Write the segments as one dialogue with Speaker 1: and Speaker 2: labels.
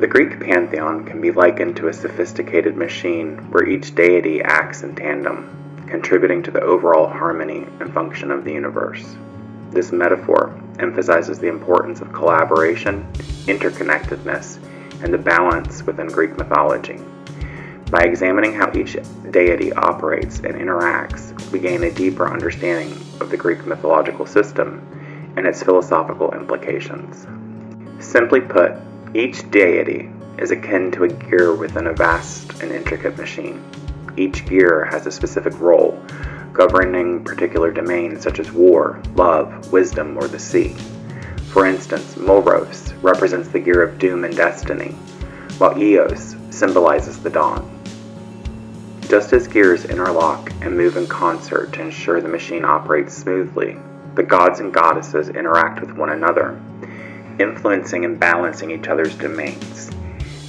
Speaker 1: The Greek Pantheon can be likened to a sophisticated machine where each deity acts in tandem, contributing to the overall harmony and function of the universe. This metaphor emphasizes the importance of collaboration, interconnectedness, and the balance within Greek mythology. By examining how each deity operates and interacts, we gain a deeper understanding of the Greek mythological system and its philosophical implications. Simply put, each deity is akin to a gear within a vast and intricate machine. Each gear has a specific role, governing particular domains such as war, love, wisdom, or the sea. For instance, Moros represents the gear of doom and destiny, while Eos symbolizes the dawn. Just as gears interlock and move in concert to ensure the machine operates smoothly, the gods and goddesses interact with one another, influencing and balancing each other's domains.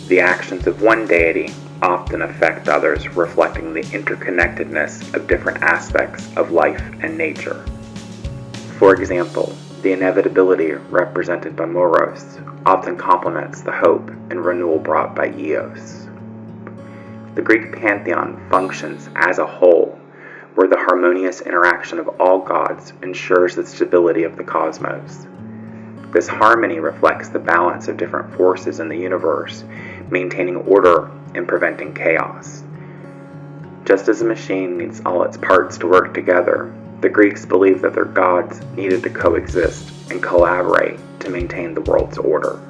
Speaker 1: The actions of one deity often affect others, reflecting the interconnectedness of different aspects of life and nature. For example, the inevitability represented by Moros often complements the hope and renewal brought by Eos. The Greek Pantheon functions as a whole, where the harmonious interaction of all gods ensures the stability of the cosmos. This harmony reflects the balance of different forces in the universe, maintaining order and preventing chaos. Just as a machine needs all its parts to work together, the Greeks believed that their gods needed to coexist and collaborate to maintain the world's order.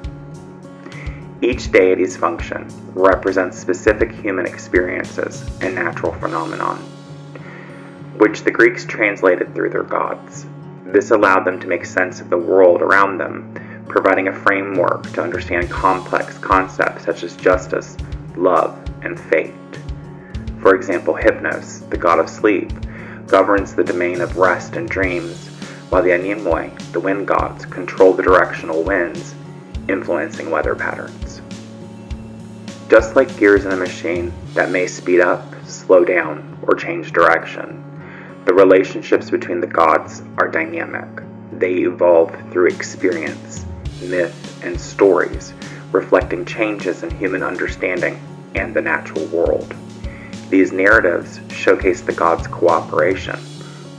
Speaker 1: Each deity's function represents specific human experiences and natural phenomenon, which the Greeks translated through their gods. This allowed them to make sense of the world around them, providing a framework to understand complex concepts such as justice, love, and fate. For example, Hypnos, the god of sleep, governs the domain of rest and dreams, while the Anemoi, the wind gods, control the directional winds, influencing weather patterns. Just like gears in a machine that may speed up, slow down, or change direction, the relationships between the gods are dynamic. They evolve through experience, myth, and stories, reflecting changes in human understanding and the natural world. These narratives showcase the gods' cooperation,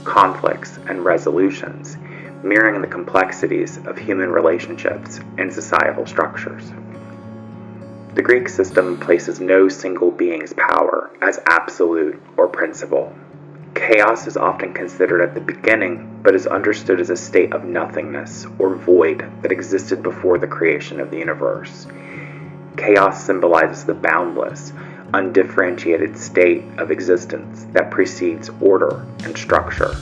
Speaker 1: conflicts, and resolutions, mirroring the complexities of human relationships and societal structures. The Greek system places no single being's power as absolute or principle. Chaos is often considered at the beginning, but is understood as a state of nothingness or void that existed before the creation of the universe. Chaos symbolizes the boundless, undifferentiated state of existence that precedes order and structure.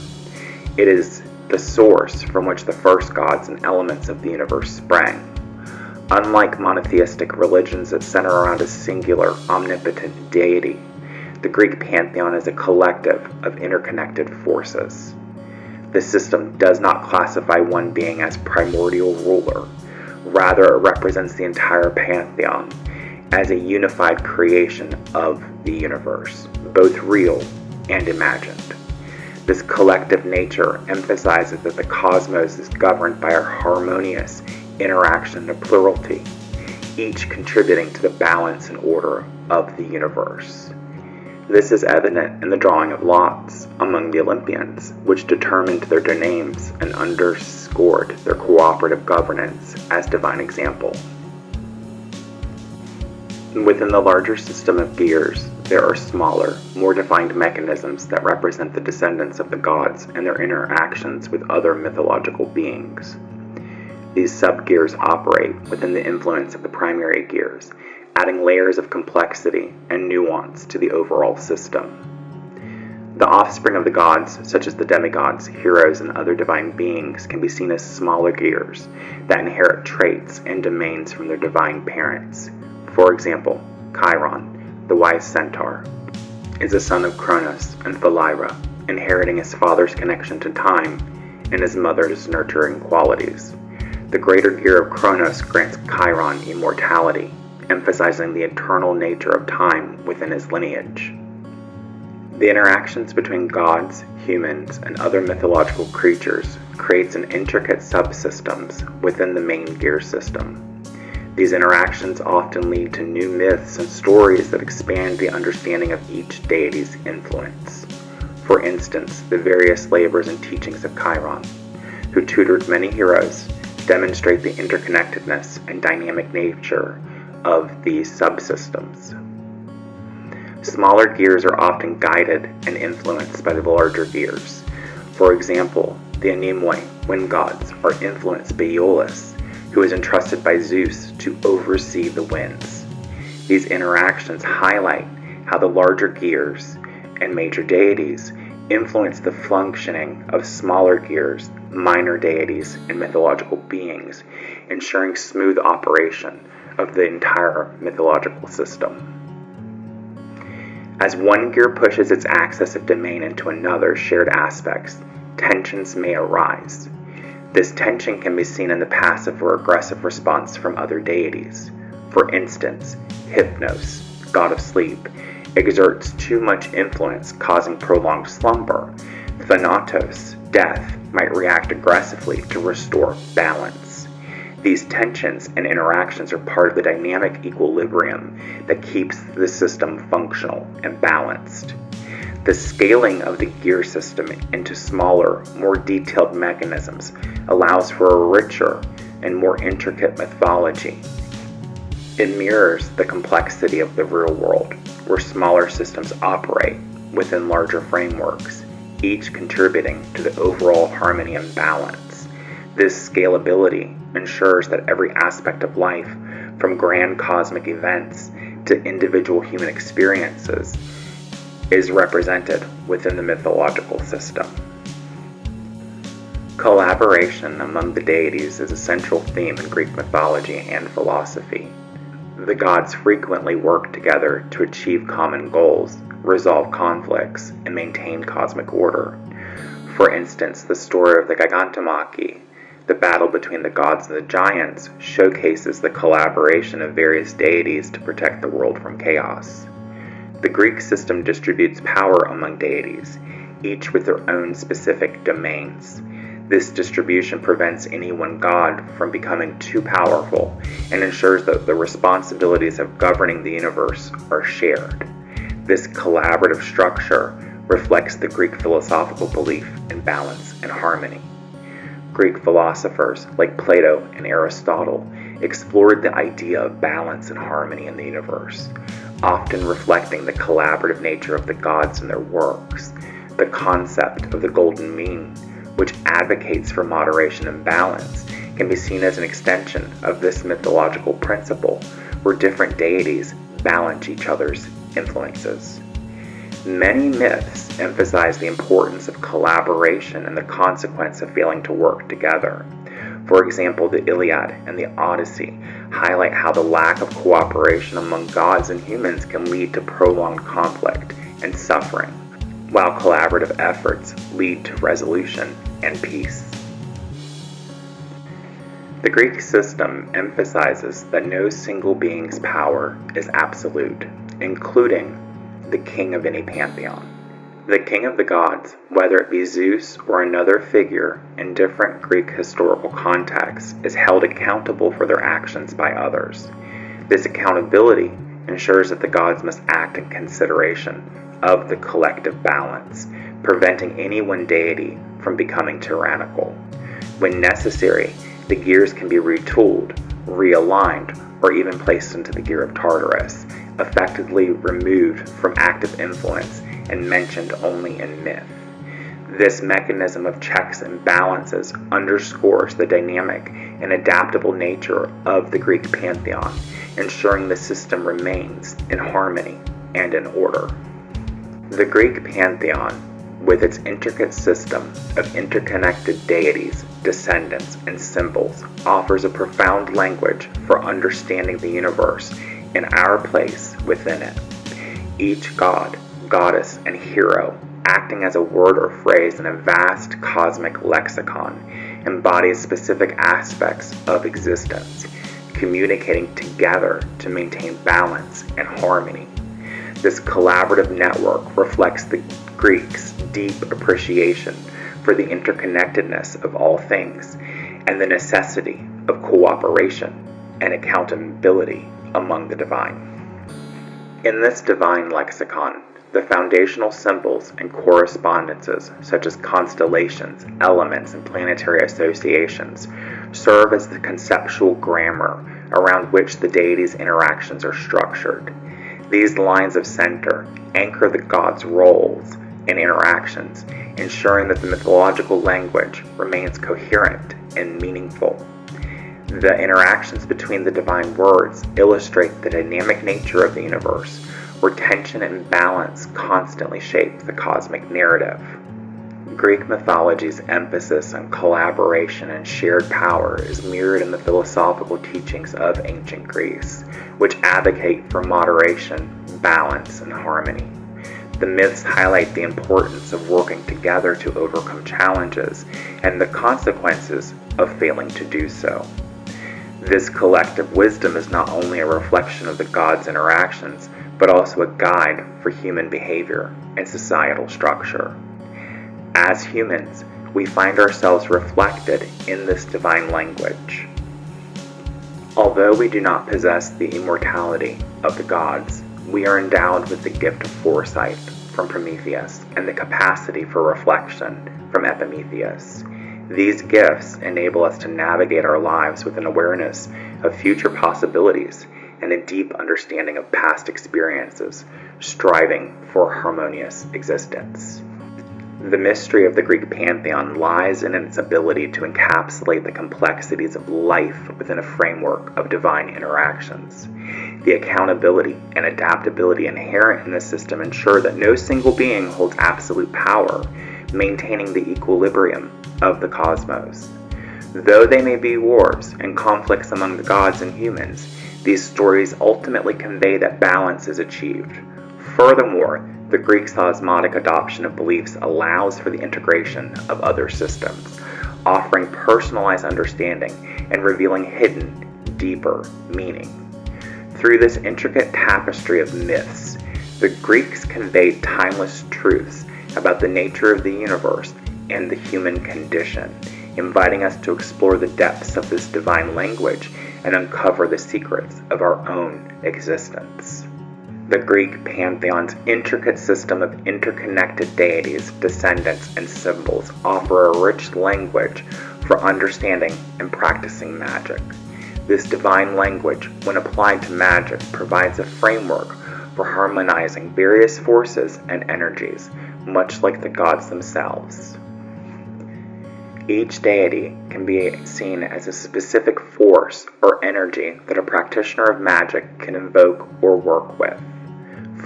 Speaker 1: It is the source from which the first gods and elements of the universe sprang. Unlike monotheistic religions that center around a singular, omnipotent deity, the Greek pantheon is a collective of interconnected forces. The system does not classify one being as primordial ruler. Rather, it represents the entire pantheon as a unified creation of the universe, both real and imagined. This collective nature emphasizes that the cosmos is governed by a harmonious interaction of plurality, each contributing to the balance and order of the universe. This is evident in the drawing of lots among the Olympians, which determined their names and underscored their cooperative governance as divine example. Within the larger system of gears, there are smaller, more defined mechanisms that represent the descendants of the gods and their interactions with other mythological beings. These sub-gears operate within the influence of the primary gears, adding layers of complexity and nuance to the overall system. The offspring of the gods, such as the demigods, heroes, and other divine beings, can be seen as smaller gears that inherit traits and domains from their divine parents. For example, Chiron, the wise centaur, is a son of Kronos and Philyra, inheriting his father's connection to time and his mother's nurturing qualities. The greater gear of Kronos grants Chiron immortality, emphasizing the eternal nature of time within his lineage. The interactions between gods, humans, and other mythological creatures creates an intricate subsystems within the main gear system. These interactions often lead to new myths and stories that expand the understanding of each deity's influence. For instance, the various labors and teachings of Chiron, who tutored many heroes, demonstrate the interconnectedness and dynamic nature of these subsystems. Smaller gears are often guided and influenced by the larger gears. For example, the Anemoi, wind gods, are influenced by Aeolus, who is entrusted by Zeus to oversee the winds. These interactions highlight how the larger gears and major deities influence the functioning of smaller gears, minor deities, and mythological beings, ensuring smooth operation of the entire mythological system. As one gear pushes its axis of domain into another shared aspects, tensions may arise. This tension can be seen in the passive or aggressive response from other deities. For instance, Hypnos, god of sleep, exerts too much influence, causing prolonged slumber. Thanatos, death, might react aggressively to restore balance. These tensions and interactions are part of the dynamic equilibrium that keeps the system functional and balanced. The scaling of the gear system into smaller, more detailed mechanisms allows for a richer and more intricate mythology. It mirrors the complexity of the real world, where smaller systems operate within larger frameworks, each contributing to the overall harmony and balance. This scalability ensures that every aspect of life, from grand cosmic events to individual human experiences, is represented within the mythological system. Collaboration among the deities is a central theme in Greek mythology and philosophy. The gods frequently work together to achieve common goals, resolve conflicts, and maintain cosmic order. For instance, the story of the Gigantomachy, the battle between the gods and the giants, showcases the collaboration of various deities to protect the world from chaos. The Greek system distributes power among deities, each with their own specific domains. This distribution prevents any one god from becoming too powerful and ensures that the responsibilities of governing the universe are shared. This collaborative structure reflects the Greek philosophical belief in balance and harmony. Greek philosophers like Plato and Aristotle explored the idea of balance and harmony in the universe, often reflecting the collaborative nature of the gods and their works. The concept of the golden mean, which advocates for moderation and balance, can be seen as an extension of this mythological principle, where different deities balance each other's influences. Many myths emphasize the importance of collaboration and the consequence of failing to work together. For example, the Iliad and the Odyssey highlight how the lack of cooperation among gods and humans can lead to prolonged conflict and suffering, while collaborative efforts lead to resolution and peace. The Greek system emphasizes that no single being's power is absolute, including the king of any pantheon. The king of the gods, whether it be Zeus or another figure in different Greek historical contexts, is held accountable for their actions by others. This accountability ensures that the gods must act in consideration of the collective balance, preventing any one deity from becoming tyrannical. When necessary, the gears can be retooled, realigned, or even placed into the gear of Tartarus, effectively removed from active influence and mentioned only in myth. This mechanism of checks and balances underscores the dynamic and adaptable nature of the Greek pantheon, ensuring the system remains in harmony and in order. The Greek pantheon, with its intricate system of interconnected deities, descendants, and symbols, offers a profound language for understanding the universe and our place within it. Each god, goddess, and hero, acting as a word or phrase in a vast cosmic lexicon, embodies specific aspects of existence, communicating together to maintain balance and harmony. This collaborative network reflects the Greeks' deep appreciation for the interconnectedness of all things and the necessity of cooperation and accountability among the divine. In this divine lexicon, the foundational symbols and correspondences, such as constellations, elements, and planetary associations, serve as the conceptual grammar around which the deity's interactions are structured. These lines of center anchor the gods' roles and interactions, ensuring that the mythological language remains coherent and meaningful. The interactions between the divine words illustrate the dynamic nature of the universe, where tension and balance constantly shape the cosmic narrative. Greek mythology's emphasis on collaboration and shared power is mirrored in the philosophical teachings of ancient Greece, which advocate for moderation, balance, and harmony. The myths highlight the importance of working together to overcome challenges and the consequences of failing to do so. This collective wisdom is not only a reflection of the gods' interactions, but also a guide for human behavior and societal structure. As humans, we find ourselves reflected in this divine language. Although we do not possess the immortality of the gods, we are endowed with the gift of foresight from Prometheus and the capacity for reflection from Epimetheus. These gifts enable us to navigate our lives with an awareness of future possibilities and a deep understanding of past experiences, striving for harmonious existence. The mystery of the Greek Pantheon lies in its ability to encapsulate the complexities of life within a framework of divine interactions. The accountability and adaptability inherent in the system ensure that no single being holds absolute power, maintaining the equilibrium of the cosmos. Though they may be wars and conflicts among the gods and humans, these stories ultimately convey that balance is achieved. Furthermore, the Greeks' osmotic adoption of beliefs allows for the integration of other systems, offering personalized understanding and revealing hidden, deeper meaning. Through this intricate tapestry of myths, the Greeks conveyed timeless truths about the nature of the universe and the human condition, inviting us to explore the depths of this divine language and uncover the secrets of our own existence. The Greek pantheon's intricate system of interconnected deities, descendants, and symbols offer a rich language for understanding and practicing magic. This divine language, when applied to magic, provides a framework for harmonizing various forces and energies, much like the gods themselves. Each deity can be seen as a specific force or energy that a practitioner of magic can invoke or work with.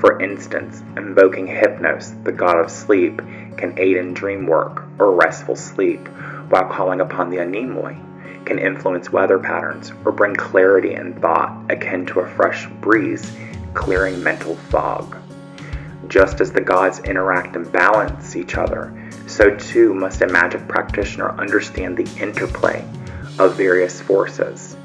Speaker 1: For instance, invoking Hypnos, the god of sleep, can aid in dream work or restful sleep, while calling upon the Anemoi can influence weather patterns or bring clarity in thought akin to a fresh breeze, clearing mental fog. Just as the gods interact and balance each other, so too must a magic practitioner understand the interplay of various forces.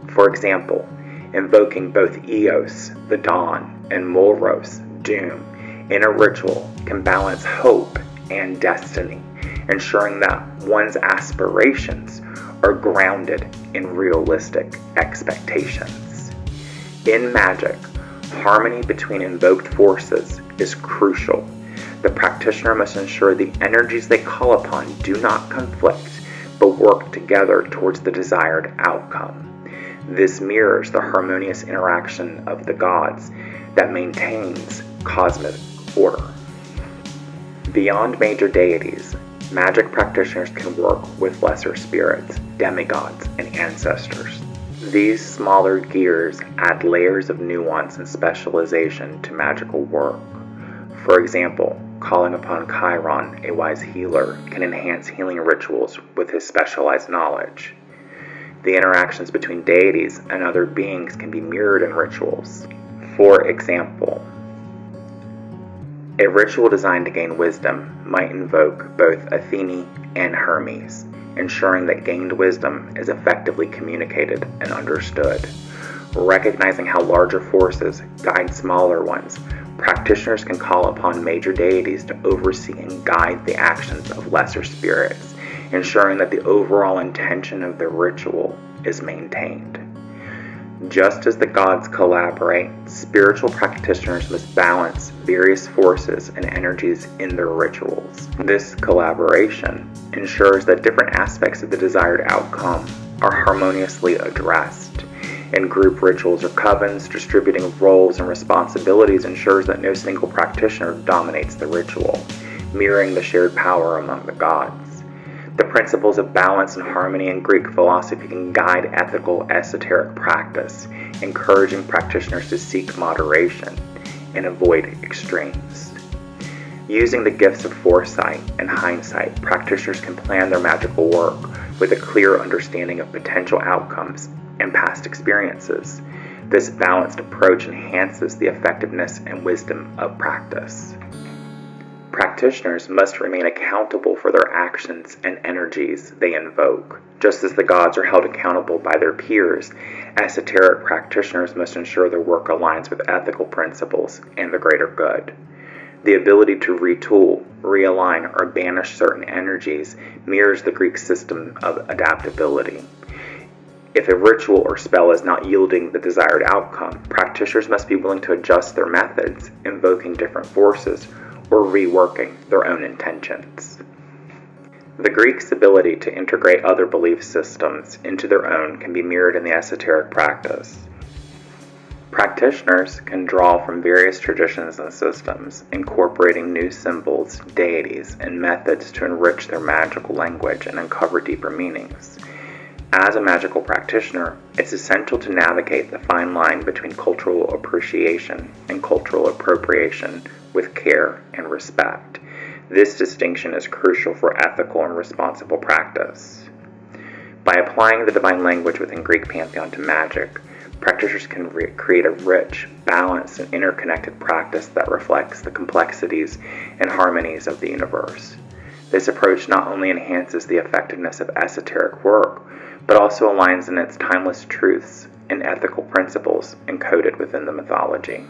Speaker 1: For example, invoking both Eos, the dawn, and Moros, doom, in a ritual can balance hope and destiny, ensuring that one's aspirations are grounded in realistic expectations. In magic, harmony between invoked forces is crucial. The practitioner must ensure the energies they call upon do not conflict, but work together towards the desired outcome. This mirrors the harmonious interaction of the gods that maintains cosmic order. Beyond major deities, magic practitioners can work with lesser spirits, demigods, and ancestors. These smaller gears add layers of nuance and specialization to magical work. For example, calling upon Chiron, a wise healer, can enhance healing rituals with his specialized knowledge. The interactions between deities and other beings can be mirrored in rituals. For example, a ritual designed to gain wisdom might invoke both Athene and Hermes, ensuring that gained wisdom is effectively communicated and understood. Recognizing how larger forces guide smaller ones, practitioners can call upon major deities to oversee and guide the actions of lesser spirits, ensuring that the overall intention of the ritual is maintained. Just as the gods collaborate, spiritual practitioners must balance various forces and energies in their rituals. This collaboration ensures that different aspects of the desired outcome are harmoniously addressed. In group rituals or covens, distributing roles and responsibilities ensures that no single practitioner dominates the ritual, mirroring the shared power among the gods. The principles of balance and harmony in Greek philosophy can guide ethical esoteric practice, encouraging practitioners to seek moderation and avoid extremes. Using the gifts of foresight and hindsight, practitioners can plan their magical work with a clear understanding of potential outcomes and past experiences. This balanced approach enhances the effectiveness and wisdom of practice. Practitioners must remain accountable for their actions and energies they invoke. Just as the gods are held accountable by their peers, esoteric practitioners must ensure their work aligns with ethical principles and the greater good. The ability to retool, realign, or banish certain energies mirrors the Greek system of adaptability. If a ritual or spell is not yielding the desired outcome, practitioners must be willing to adjust their methods, invoking different forces, or reworking their own intentions. The Greeks' ability to integrate other belief systems into their own can be mirrored in the esoteric practice. Practitioners can draw from various traditions and systems, incorporating new symbols, deities, and methods to enrich their magical language and uncover deeper meanings. As a magical practitioner, it's essential to navigate the fine line between cultural appreciation and cultural appropriation with care and respect. This distinction is crucial for ethical and responsible practice. By applying the divine language within Greek Pantheon to magic, practitioners can create a rich, balanced, and interconnected practice that reflects the complexities and harmonies of the universe. This approach not only enhances the effectiveness of esoteric work, but also aligns in its timeless truths and ethical principles encoded within the mythology.